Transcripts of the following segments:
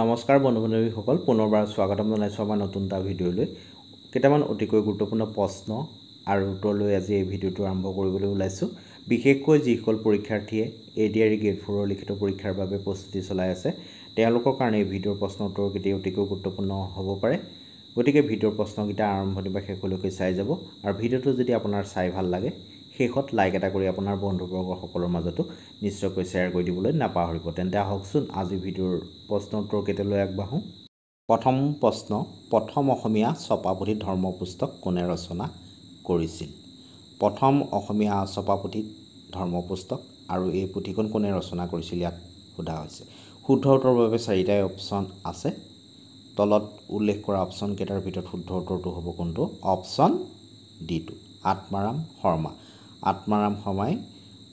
নমস্কাৰ বন্ধু-বান্ধৱীসকল, পুনৰবাৰ স্বাগতম জনাইছোঁ আমাৰ নতুন এটা ভিডিঅ'লৈ। কেইটামান অতিকৈ গুৰুত্বপূৰ্ণ প্ৰশ্ন আৰু উত্তৰ লৈ আজি এই ভিডিঅ'টো আৰম্ভ কৰিবলৈ ওলাইছোঁ। বিশেষকৈ যিসকল পৰীক্ষাৰ্থীয়ে ADRE গ্ৰেড 4 লিখিত পৰীক্ষাৰ বাবে প্ৰস্তুতি চলাই আছে, তেওঁলোকৰ কাৰণে এই ভিডিঅ'ৰ প্ৰশ্ন উত্তৰকেইটা অতিকৈ গুৰুত্বপূৰ্ণ হ'ব পাৰে। গতিকে ভিডিঅ'ৰ প্ৰশ্নকেইটা আৰম্ভণি পৰা শেষলৈকে চাই যাব আৰু ভিডিঅ'টো যদি আপোনাৰ চাই ভাল লাগে, শেষত লাইক এটা কৰি আপোনাৰ বন্ধুবৰ্গৰ সকলৰ মাজতো নিশ্চয়কৈ শ্বেয়াৰ কৰি দিবলৈ নাপাহৰিব। তেন্তে আহকচোন আজি ভিডিঅ'ৰ প্ৰশ্ন উত্তৰ কেইটালৈ আগবাঢ়োঁ। প্ৰথম প্ৰশ্ন, প্ৰথম অসমীয়া ছপাপুথি ধৰ্মপুস্তক কোনে ৰচনা কৰিছিল? প্ৰথম অসমীয়া ছপাপুথি ধৰ্মপুস্তক আৰু এই পুথিখন কোনে ৰচনা কৰিছিল ইয়াত সোধা হৈছে। শুদ্ধ উত্তৰৰ বাবে চাৰিটাই অপশ্যন আছে। তলত উল্লেখ কৰা অপশ্যন কেইটাৰ ভিতৰত শুদ্ধ উত্তৰটো হ'ব কোনটো? অপশ্যন ডিটো, আত্মাৰাম শৰ্মা। আত্মাৰাম শৰ্মাই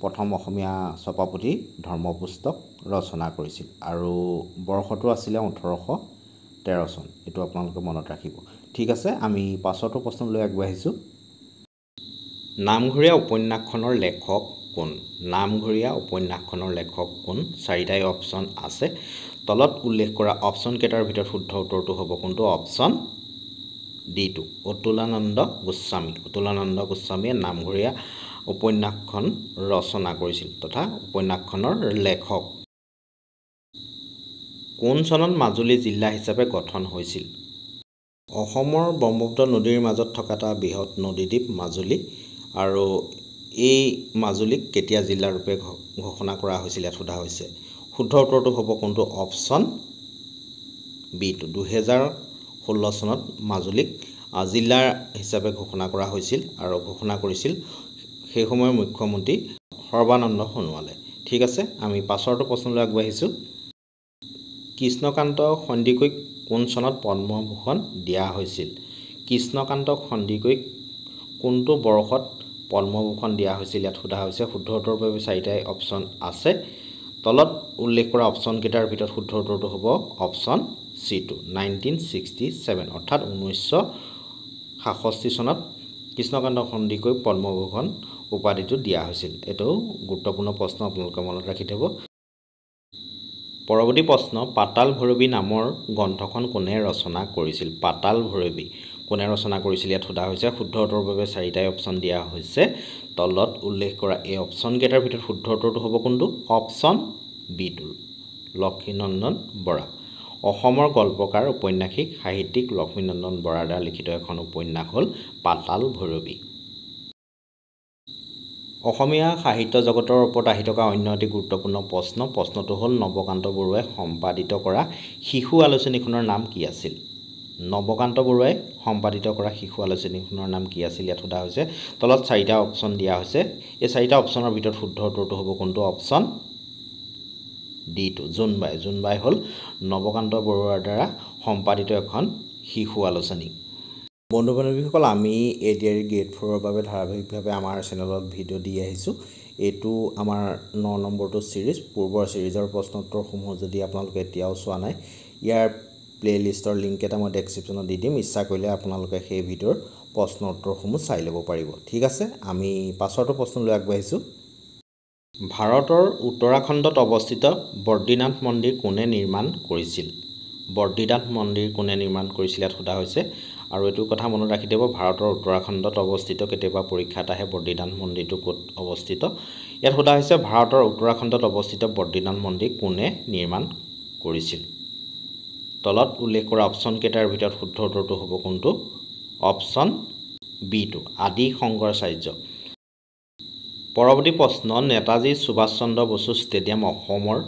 প্ৰথম অসমীয়া ছপাপুথি ধৰ্মপুস্তক ৰচনা কৰিছিল আৰু বৰ্ষটো আছিলে 1813 চন। এইটো আপোনালোকে মনত ৰাখিব। ঠিক আছে, আমি পাছৰটো প্ৰশ্নলৈ আগবাঢ়িছোঁ। নামঘৰীয়া উপন্যাসখনৰ লেখক কোন? নামঘৰীয়া উপন্যাসখনৰ লেখক কোন? চাৰিটাই অপশ্যন আছে। তলত উল্লেখ কৰা অপশ্যন কেইটাৰ ভিতৰত শুদ্ধ উত্তৰটো হ'ব কোনটো? অপশ্যন ডিটো, অতুলানন্দ গোস্বামী। অতুলানন্দ গোস্বামীয়ে নামঘৰীয়া উপন্যাসখন ৰচনা কৰিছিল তথা উপন্যাসখনৰ লেখক। কোন চনত মাজুলী জিলা হিচাপে গঠন হৈছিল? অসমৰ ব্ৰহ্মপুত্ৰ নদীৰ মাজত থকা এটা বৃহৎ নদীদ্বীপ মাজুলী আৰু এই মাজুলীক কেতিয়া জিলা ৰূপে ঘোষণা কৰা হৈছিল ইয়াত সোধা হৈছে। শুদ্ধ উত্তৰটো হ'ব কোনটো? অপশ্যন বিটো, 2016 চনত মাজুলীক জিলা হিচাপে ঘোষণা কৰা হৈছিল আৰু ঘোষণা কৰিছিল সেই সময়ৰ মুখ্যমন্ত্ৰী সৰ্বানন্দ সোণোৱালে। ঠিক আছে, আমি পাছৰটো প্ৰশ্নলৈ আগবাঢ়িছোঁ। কৃষ্ণকান্ত সন্দিকৈক কোন চনত পদ্মভূষণ দিয়া হৈছিল? কৃষ্ণকান্ত সন্দিকৈক কোনটো বৰ্ষত পদ্মভূষণ দিয়া হৈছিল ইয়াত সোধা হৈছে। শুদ্ধ উত্তৰৰ বাবে চাৰিটাই অপশ্যন আছে। তলত উল্লেখ কৰা অপশ্যন কেইটাৰ ভিতৰত শুদ্ধ উত্তৰটো হ'ব অপশ্যন চিটো, 1967 অৰ্থাৎ 1966 চনত কৃষ্ণকান্ত সন্দিকৈক পদ্মভূষণ উপাধিটো দিয়া হৈছিল। এইটো গুৰুত্বপূৰ্ণ প্ৰশ্ন, আপোনালোকে মনত ৰাখি থ'ব। পৰৱৰ্তী প্ৰশ্ন, পাতাল ভৈৰৱী নামৰ গ্ৰন্থখন কোনে ৰচনা কৰিছিল? পাতাল ভৈৰৱী কোনে ৰচনা কৰিছিল ইয়াত সোধা হৈছে। শুদ্ধ উত্তৰৰ বাবে চাৰিটাই অপশ্যন দিয়া হৈছে। তলত উল্লেখ কৰা এই অপশ্যন কেইটাৰ ভিতৰত শুদ্ধ উত্তৰটো হ'ব কোনটো? অপশ্যন বিটো, লক্ষ্মীনন্দন বৰা। অসমৰ গল্পকাৰ, ঔপন্যাসিক, সাহিত্যিক লক্ষ্মীনন্দন বৰাৰ দ্বাৰা লিখিত এখন উপন্যাস হ'ল পাতাল ভৈৰৱী। অসমীয়া সাহিত্য জগতৰ ওপৰত আহি থকা অন্য এটি গুৰুত্বপূৰ্ণ প্ৰশ্ন। প্ৰশ্নটো হ'ল নৱকান্ত বৰুৱাই সম্পাদিত কৰা শিশু আলোচনীখনৰ নাম কি আছিল? নৱকান্ত বৰুৱাই সম্পাদিত কৰা শিশু আলোচনীখনৰ নাম কি আছিল ইয়াত সোধা হৈছে। তলত চাৰিটা অপশ্যন দিয়া হৈছে। এই চাৰিটা অপশ্যনৰ ভিতৰত শুদ্ধ উত্তৰটো হ'ব কোনটো? অপশ্যন ডিটো, জোনবাই। জোনবাই হ'ল নৱকান্ত বৰুৱাৰ দ্বাৰা সম্পাদিত এখন শিশু আলোচনী। বন্ধু-বান্ধৱীসকল, আমি ADRE গ্ৰেড 4ৰ বাবে ধাৰাবাহিকভাৱে আমাৰ চেনেলত ভিডিঅ' দি আহিছোঁ। এইটো আমাৰ 9 নম্বৰটো ছিৰিজ। পূৰ্বৰ ছিৰিজৰ প্ৰশ্ন উত্তৰসমূহ যদি আপোনালোকে এতিয়াও চোৱা নাই, ইয়াৰ প্লে'লিষ্টৰ লিংক এটা মই ডেছক্ৰিপশ্যনত দি দিম। ইচ্ছা কৰিলে আপোনালোকে সেই ভিডিঅ'ৰ প্ৰশ্ন উত্তৰসমূহ চাই ল'ব পাৰিব। ঠিক আছে, আমি পাছৰটো প্ৰশ্নলৈ আগবাঢ়িছোঁ। ভাৰতৰ উত্তৰাখণ্ডত অৱস্থিত বদ্ৰীনাথ মন্দিৰ কোনে নিৰ্মাণ কৰিছিল? বদ্ৰীনাথ মন্দিৰ কোনে নিৰ্মাণ কৰিছিল ইয়াত সোধা হৈছে। আৰু এইটো কথা মনত ৰাখি দিব, ভাৰতৰ উত্তৰাখণ্ডত অৱস্থিত। কেতিয়াবা পৰীক্ষাত আহে বদ্ৰীনাথ মন্দিৰটো ক'ত অৱস্থিত। ইয়াত সোধা হৈছে ভাৰতৰ উত্তৰাখণ্ডত অৱস্থিত বদ্ৰীনাথ মন্দিৰ কোনে নিৰ্মাণ কৰিছিল? তলত উল্লেখ কৰা অপশ্যন কেইটাৰ ভিতৰত শুদ্ধ উত্তৰটো হ'ব কোনটো? অপশ্যন বিটো, আদি শংকৰাচাৰ্য। পৰৱৰ্তী প্ৰশ্ন, নেতাজী সুভাষ চন্দ্ৰ বসু ষ্টেডিয়াম অসমৰ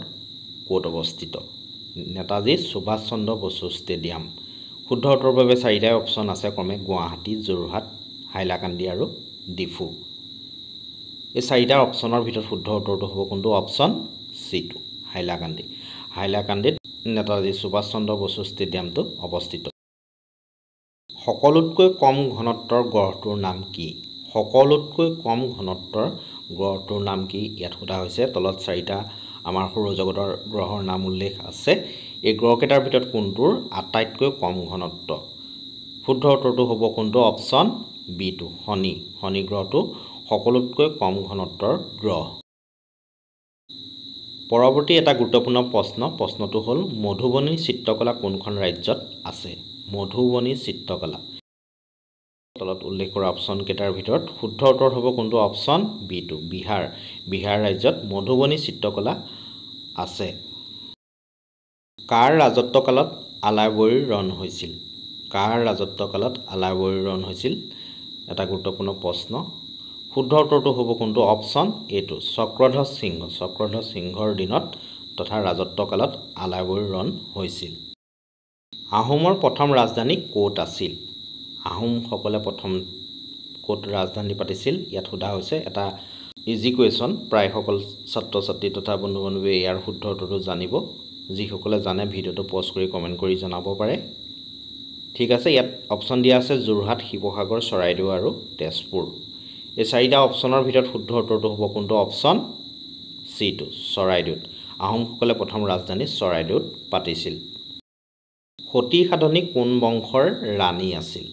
ক'ত অৱস্থিত? নেতাজী সুভাষ চন্দ্ৰ বসু ষ্টেডিয়াম। শুদ্ধ উত্তৰৰ বাবে চাৰিটাই অপশ্যন আছে, ক্ৰমে গুৱাহাটী, যোৰহাট, হাইলাকান্দি আৰু ডিফু। এই চাৰিটা অপশ্যনৰ ভিতৰত শুদ্ধ উত্তৰটো হ'ব কোনটো? অপশ্যন চিটো, হাইলাকান্দি। হাইলাকান্দিত নেতাজী সুভাষ চন্দ্ৰ বসু ষ্টেডিয়ামটো অৱস্থিত। সকলোতকৈ কম ঘনত্বৰ গ্ৰহটোৰ নাম কি? সকলোতকৈ কম ঘনত্বৰ গ্ৰহটোৰ নাম কি ইয়াত সোধা হৈছে। তলত চাৰিটা আমাৰ সৌৰজগতৰ গ্ৰহৰ নাম উল্লেখ আছে। এই গ্ৰহকেইটাৰ ভিতৰত কোনটোৰ আটাইতকৈ কম ঘনত্ব? শুদ্ধ উত্তৰটো হ'ব কোনটো? অপশ্যন বিটো, শনি। শনি গ্ৰহটো সকলোতকৈ কম ঘনত্বৰ গ্ৰহ। পৰৱৰ্তী এটা গুৰুত্বপূৰ্ণ প্ৰশ্নটো হ'ল মধুবনী চিত্ৰকলা কোনখন ৰাজ্যত আছে মধুবনী চিত্ৰকলা তলত উল্লেখ কৰা অপশ্যন কেইটাৰ ভিতৰত শুদ্ধ উত্তৰ হ'ব কোনটো অপশ্যন বি2 বিহাৰ ৰাজ্যত মধুবনী চিত্ৰকলা আছে কাৰ ৰাজত্বকালত আলাইবৰীৰ ৰণ হৈছিল এটা গুৰুত্বপূৰ্ণ প্ৰশ্ন শুদ্ধ উত্তৰটো হ'ব কোনটো অপশ্যন এটো চক্ৰধ্বজ সিংহৰ দিনত তথা ৰাজত্বকালত আলাইবৰীৰ ৰণ হৈছিল আহোমৰ প্ৰথম ৰাজধানী ক'ত আছিল আহোমসকলে প্ৰথম ক'ত ৰাজধানী পাতিছিল ইয়াত সোধা হৈছে এটা ইজি কুৱেশ্যন প্ৰায় সকল ছাত্ৰ ছাত্ৰী তথা বন্ধু বান্ধৱীয়ে ইয়াৰ শুদ্ধ উত্তৰটো জানিব যিসকলে জানে ভিডিঅ'টো পজ কৰি কমেণ্ট কৰি জনাব পাৰে ঠিক আছে ইয়াত অপশ্যন দিয়া আছে যোৰহাট শিৱসাগৰ চৰাইদেউ আৰু তেজপুৰ এই চাৰিটা অপশ্যনৰ ভিতৰত শুদ্ধ উত্তৰটো হ'ব কোনটো অপশ্যন চি2 চৰাইদেউত আহোমসকলে প্ৰথম ৰাজধানী চৰাইদেউত পাতিছিল সতী সাধনী কোন বংশৰ ৰাণী আছিল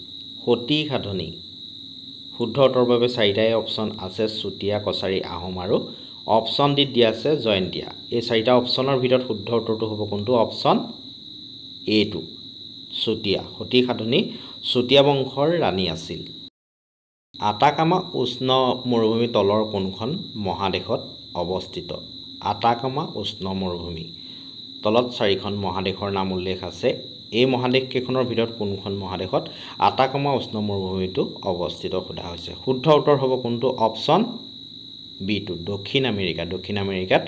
সতী সাধনী শুদ্ধ উত্তৰৰ বাবে চাৰিটাই অপশ্যন আছে চুতীয়া কছাৰী আহোম আৰু অপশ্যন ডি দিয়া আছে জয়ন্তীয়া এই চাৰিটা অপশ্যনৰ ভিতৰত শুদ্ধ উত্তৰটো হ'ব কোনটো অপশ্যন এটো চুতীয়া সতী সাধনী চুতীয়া বংশৰ ৰাণী আছিল আটাকামা উষ্ণ মৰুভূমি তলৰ কোনখন মহাদেশত অৱস্থিত আটাকামা উষ্ণ মৰুভূমি তলত চাৰিখন মহাদেশৰ নাম উল্লেখ আছে এই মহাদেশ কেইখনৰ ভিতৰত কোনখন মহাদেশত আটাকামা উষ্ণ মৰুভূমিটো অৱস্থিত সোধা হৈছে শুদ্ধ উত্তৰ হ'ব কোনটো অপশ্যন বি2 দক্ষিণ আমেৰিকাত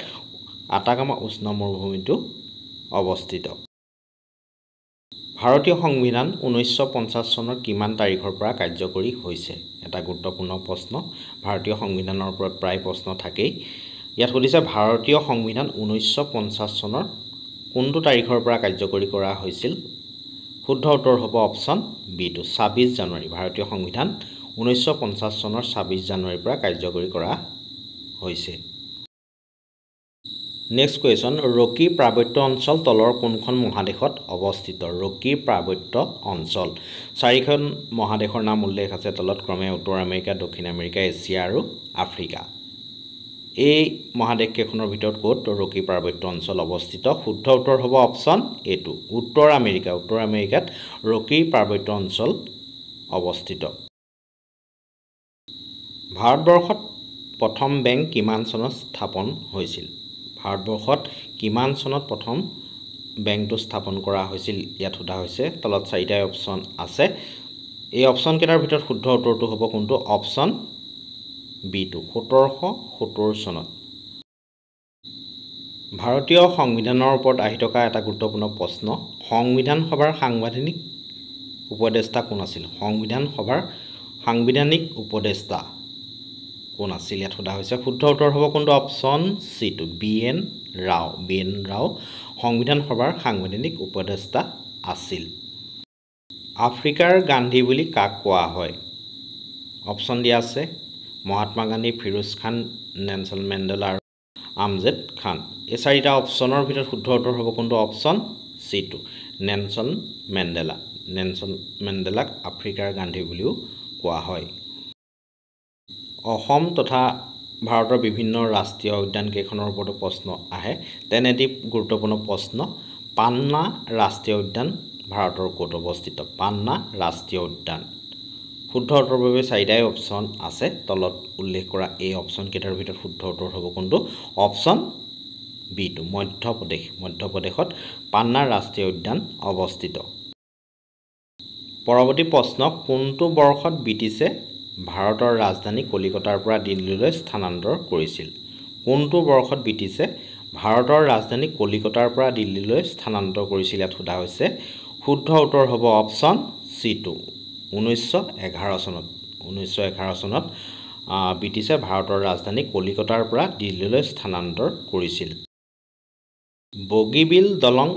আটাকামা উষ্ণ মৰুভূমিটো অৱস্থিত ভাৰতীয় সংবিধান 1950 চনৰ কিমান তাৰিখৰ পৰা কাৰ্যকৰী হৈছে এটা গুৰুত্বপূৰ্ণ প্ৰশ্ন ভাৰতীয় সংবিধানৰ ওপৰত প্ৰায় প্ৰশ্ন থাকেই ইয়াত সুধিছে ভাৰতীয় সংবিধান 1950 চনৰ কোনটো তাৰিখৰ পৰা কাৰ্যকৰী কৰা হৈছিল শুদ্ধ উত্তৰ হ'ব অপশ্যন বি2 26 জানুৱাৰী ভাৰতীয় সংবিধান 1950 চনৰ 26 জানুৱাৰীৰ পৰা কাৰ্যকৰী কৰা হৈছে নেক্সট কুৱেশ্যন ৰকি পাৰ্বত্য অঞ্চল তলৰ কোনখন মহাদেশত অৱস্থিত ৰকি পাৰ্বত্য অঞ্চল চাৰিখন মহাদেশৰ নাম উল্লেখ আছে তলত ক্ৰমে উত্তৰ আমেৰিকা দক্ষিণ আমেৰিকা এছিয়া আৰু আফ্ৰিকা এই মহাদেশ কেইখনৰ ভিতৰত ক'ত ৰকি পাৰ্বত্য অঞ্চল অৱস্থিত শুদ্ধ উত্তৰ হ'ব অপশ্যন এটো উত্তৰ আমেৰিকাত ৰকি পাৰ্বত্য অঞ্চল অৱস্থিত ভাৰতবৰ্ষত প্ৰথম বেংক কিমান চনত স্থাপন হৈছিল ভাৰতবৰ্ষত কিমান চনত প্ৰথম বেংকটো স্থাপন কৰা হৈছিল ইয়াত সোধা হৈছে তলত চাৰিটাই অপশ্যন আছে এই অপশ্যন কেইটাৰ ভিতৰত শুদ্ধ উত্তৰটো হ'ব কোনটো অপশ্যন বি2 1770 চনত ভাৰতীয় সংবিধানৰ ওপৰত আহি থকা এটা গুৰুত্বপূৰ্ণ প্ৰশ্ন সংবিধান সভাৰ সাংবিধানিক উপদেষ্টা কোন আছিল সাংবিধানিক উপদেষ্টা কোন আছিল ইয়াত সোধা হৈছে শুদ্ধ উত্তৰ হ'ব কোনটো অপশ্যন চি2 বি এন ৰাও সংবিধান সভাৰ সাংবিধানিক উপদেষ্টা আছিল আফ্ৰিকাৰ গান্ধী বুলি কাক কোৱা হয় অপশ্যন দিয়া আছে মহাত্মা গান্ধী ফিৰোজ খান নেলছন মেণ্ডেলা আৰু আমজেদ খান এই চাৰিটা অপশ্যনৰ ভিতৰত শুদ্ধ উত্তৰ হ'ব কোনটো অপশ্যন চি2 নেলছন মেণ্ডেলাক আফ্ৰিকাৰ গান্ধী বুলিও কোৱা হয় অসম তথা ভাৰতৰ বিভিন্ন ৰাষ্ট্ৰীয় উদ্যান কেইখনৰ ওপৰতো প্ৰশ্ন আহে তেনে এটি গুৰুত্বপূৰ্ণ প্ৰশ্ন পান্না ৰাষ্ট্ৰীয় উদ্যান ভাৰতৰ ক'ত অৱস্থিত পান্না ৰাষ্ট্ৰীয় উদ্যান শুদ্ধ উত্তৰৰ বাবে চাৰিটাই অপশ্যন আছে তলত উল্লেখ কৰা এই অপশ্যন কেইটাৰ ভিতৰত শুদ্ধ উত্তৰ হ'ব কোনটো অপশ্যন বি2 মধ্যপ্ৰদেশত পান্না ৰাষ্ট্ৰীয় উদ্যান অৱস্থিত পৰৱৰ্তী প্ৰশ্ন কোনটো বৰ্ষত ব্ৰিটিছে ভাৰতৰ ৰাজধানী কলিকতাৰ পৰা দিল্লীলৈ স্থানান্তৰ কৰিছিল কোনটো বৰ্ষত ব্ৰিটিছে ভাৰতৰ ৰাজধানী কলিকতাৰ পৰা দিল্লীলৈ স্থানান্তৰ কৰিছিল ইয়াত সোধা হৈছে শুদ্ধ উত্তৰ হ'ব অপশ্যন চি2 1911 চনত ব্ৰিটিছে ভাৰতৰ ৰাজধানী কলিকতাৰ পৰা দিল্লীলৈ স্থানান্তৰ কৰিছিল বগীবিল দলং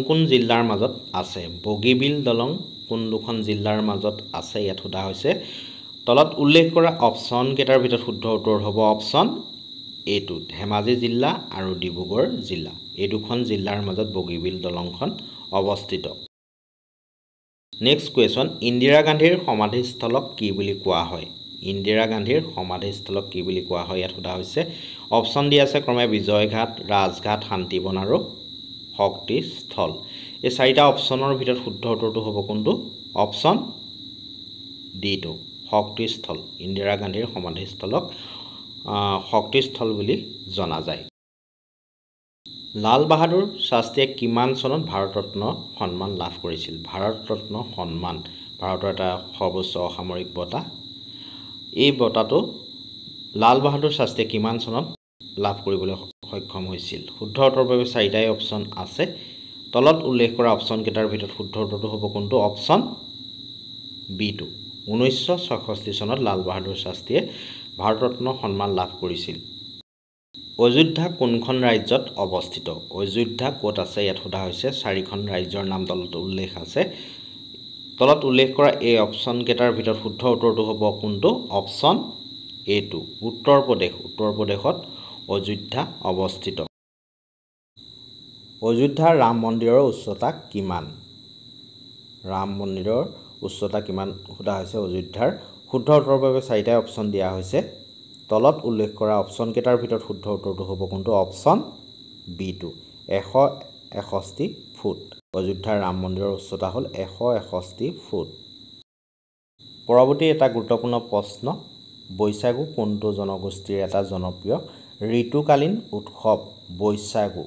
কোন জিলাৰ মাজত আছে বগীবিল দলং কোন দুখন জিলাৰ মাজত আছে ইয়াত সোধা হৈছে তলত উল্লেখ কৰা অপশ্যন কেইটাৰ ভিতৰত শুদ্ধ উত্তৰ হ'ব অপশ্যন এটো ধেমাজি জিলা আৰু ডিব্ৰুগড় জিলা এই দুখন জিলাৰ মাজত বগীবিল দলংখন অৱস্থিত নেক্সট কুৱেশ্যন ইন্দিৰা গান্ধীৰ সমাধিস্থলক কি বুলি কোৱা হয় ইন্দিৰা গান্ধীৰ সমাধিস্থলক কি বুলি কোৱা হয় ইয়াত সোধা হৈছে অপশ্যন দিয়া আছে ক্ৰমে বিজয়ঘাট ৰাজঘাট শান্তিবন আৰু শক্তিস্থল এই চাৰিটা অপশ্যনৰ ভিতৰত শুদ্ধ উত্তৰটো হ'ব কোনটো অপশ্যন ডিটো শক্তিস্থল ইন্দিৰা গান্ধীৰ সমাধিস্থলক শক্তিস্থল বুলি জনা যায় লাল বাহাদুৰ শাস্ত্ৰীয়ে কিমান চনত ভাৰতৰত্ন সন্মান লাভ কৰিছিল ভাৰতৰত্ন সন্মান ভাৰতৰ এটা সৰ্বোচ্চ অসামৰিক বঁটা এই বঁটাটো লাল বাহাদুৰ শাস্ত্ৰীয়ে কিমান চনত লাভ কৰিবলৈ সক্ষম হৈছিল শুদ্ধ উত্তৰৰ বাবে চাৰিটাই অপশ্যন আছে তলত উল্লেখ কৰা অপশ্যন কেইটাৰ ভিতৰত শুদ্ধ উত্তৰটো হ'ব কোনটো অপশ্যন বিটো 1966 চনত লাল বাহাদুৰ শাস্ত্ৰীয়ে ভাৰতৰত্ন সন্মান লাভ কৰিছিল অযোধ্যা কোনখন ৰাজ্যত অৱস্থিত অযোধ্যা ক'ত আছে ইয়াত সোধা হৈছে চাৰিখন ৰাজ্যৰ নাম তলত উল্লেখ আছে তলত উল্লেখ কৰা এই অপশ্যন কেইটাৰ ভিতৰত শুদ্ধ উত্তৰটো হ'ব কোনটো অপশ্যন এটো উত্তৰ প্ৰদেশত অযোধ্যা অৱস্থিত অযোধ্যাৰ ৰাম মন্দিৰৰ উচ্চতা কিমান ৰাম মন্দিৰৰ উচ্চতা কিমান সোধা হৈছে অযোধ্যাৰ শুদ্ধ উত্তৰৰ বাবে চাৰিটা অপশ্যন দিয়া হৈছে তলত উল্লেখ কৰা অপশ্যন কেইটাৰ ভিতৰত শুদ্ধ উত্তৰটো হ'ব কোনটো অপশ্যন বিটো 161 ফুট অযোধ্যাৰ ৰাম মন্দিৰৰ উচ্চতা হ'ল 161 ফুট পৰৱৰ্তী এটা গুৰুত্বপূৰ্ণ প্ৰশ্ন বৈশাগু কোনটো জনগোষ্ঠীৰ এটা জনপ্ৰিয় ঋতুকালীন উৎসৱ বৈশাগু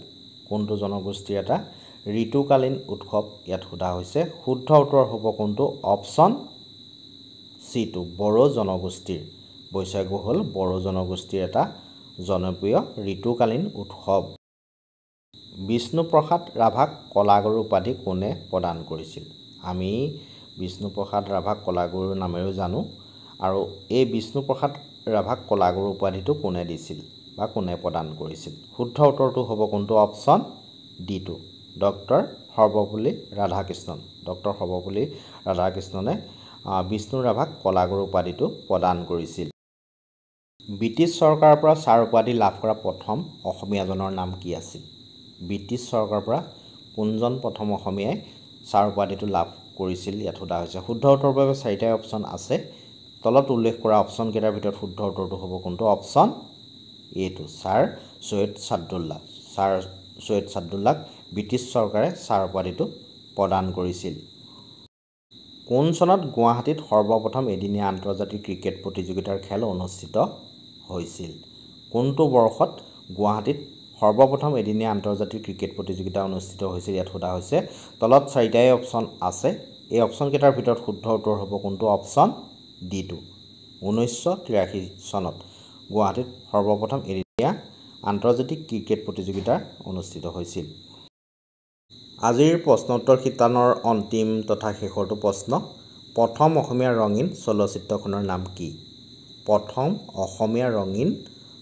কোনটো জনগোষ্ঠীৰ এটা ঋতুকালীন উৎসৱ ইয়াত সোধা হৈছে শুদ্ধ উত্তৰ হ'ব কোনটো অপশ্যন সিটো বড়ো জনগোষ্ঠীৰ বৈশাগু হ'ল বড়ো জনগোষ্ঠীৰ এটা জনপ্ৰিয় ঋতুকালীন উৎসৱ বিষ্ণুপ্ৰসাদ ৰাভাক কলাগুৰু উপাধি কোনে প্ৰদান কৰিছিল আমি বিষ্ণুপ্ৰসাদ ৰাভাক কলাগুৰু নামেৰেও জানো আৰু এই বিষ্ণুপ্ৰসাদ ৰাভাক কলাগুৰু উপাধিটো কোনে দিছিল বা কোনে প্ৰদান কৰিছিল শুদ্ধ উত্তৰটো হ'ব কোনটো অপশ্যন ডিটো ডক্টৰ সৰ্বপল্লী ৰাধাকৃষ্ণনে বিষ্ণু ৰাভাক কলাগুৰু উপাধিটো প্ৰদান কৰিছিল ব্ৰিটিছ চৰকাৰৰ পৰা ছাৰ উপাধি লাভ কৰা প্ৰথম অসমীয়াজনৰ নাম কি আছিল ব্ৰিটিছ চৰকাৰৰ পৰা কোনজন প্ৰথম অসমীয়াই ছাৰ উপাধিটো লাভ কৰিছিল ইয়াত সোধা হৈছে শুদ্ধ উত্তৰৰ বাবে চাৰিটা অপশ্যন আছে তলত উল্লেখ কৰা অপশ্যন কেইটাৰ ভিতৰত শুদ্ধ উত্তৰটো হ'ব কোনটো অপশ্যন এটো ছাৰ সৈয়দ চাদুল্লাক ব্ৰিটিছ চৰকাৰে ছাৰ উপাধিটো প্ৰদান কৰিছিল কোন চনত গুৱাহাটীত সৰ্বপ্ৰথম এদিনীয়া আন্তৰ্জাতিক ক্ৰিকেট প্ৰতিযোগিতাৰ খেল অনুষ্ঠিত হৈছিল কোনটো বৰ্ষত গুৱাহাটীত সৰ্বপ্ৰথম এদিনীয়া আন্তৰ্জাতিক ক্ৰিকেট প্ৰতিযোগিতা অনুষ্ঠিত হৈছিল ইয়াত সোধা হৈছে তলত চাৰিটাই অপশ্যন আছে এই অপশ্যন কেইটাৰ ভিতৰত শুদ্ধ উত্তৰ হ'ব কোনটো অপশ্যন ডিটো 1983 চনত গুৱাহাটীত সৰ্বপ্ৰথম এদিনীয়া আন্তৰ্জাতিক ক্ৰিকেট প্ৰতিযোগিতা অনুষ্ঠিত হৈছিল আজিৰ প্ৰশ্নোত্তৰ শিতানৰ অন্তিম তথা শেষৰটো প্ৰশ্ন প্ৰথম অসমীয়া ৰঙীন চলচ্চিত্ৰখনৰ নাম কি প্ৰথম অসমীয়া ৰঙীন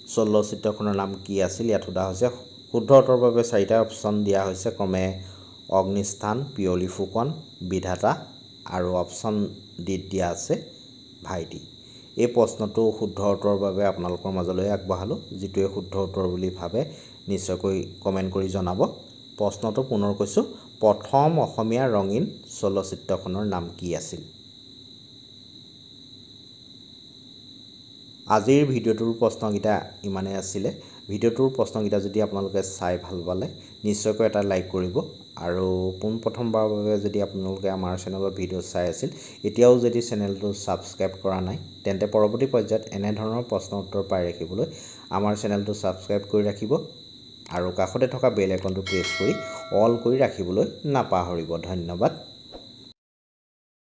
চলচ্চিত্ৰখনৰ নাম কি আছিল ইয়াত সোধা হৈছে শুদ্ধ উত্তৰৰ বাবে চাৰিটা অপশ্যন দিয়া হৈছে ক্ৰমে অগ্নিস্থান পিয়লি ফুকন বিধাতা আৰু অপশ্যন ডি দিয়া আছে ভাইটি এই প্ৰশ্নটো শুদ্ধ উত্তৰৰ বাবে আপোনালোকৰ মাজলৈ আগবঢ়ালোঁ যিটোৱে শুদ্ধ উত্তৰ বুলি ভাবে নিশ্চয়কৈ কমেণ্ট কৰি জনাব প্ৰশ্নটো পুনৰ কৈছোঁ প্ৰথম অসমীয়া ৰঙীন চলচ্চিত্ৰখনৰ নাম কি আছিল আজিৰ ভিডিঅ'টোৰ প্ৰশ্নকেইটা ইমানেই আছিলে ভিডিঅ'টোৰ প্ৰশ্নকেইটা যদি আপোনালোকে চাই ভাল পালে নিশ্চয়কৈ এটা লাইক কৰিব আৰু পোনপ্ৰথমবাৰৰ বাবে যদি আপোনালোকে আমাৰ চেনেলৰ ভিডিঅ' চাই আছিল এতিয়াও যদি চেনেলটো ছাবস্ক্ৰাইব কৰা নাই তেন্তে পৰৱৰ্তী পৰ্যায়ত এনে ধৰণৰ প্ৰশ্ন উত্তৰ পাই ৰাখিবলৈ আমাৰ চেনেলটো ছাবস্ক্ৰাইব কৰি ৰাখিব আৰু কাষতে থকা বেল আইকনটো প্ৰেছ কৰি অল কৰি ৰাখিবলৈ নাপাহৰিব ধন্যবাদ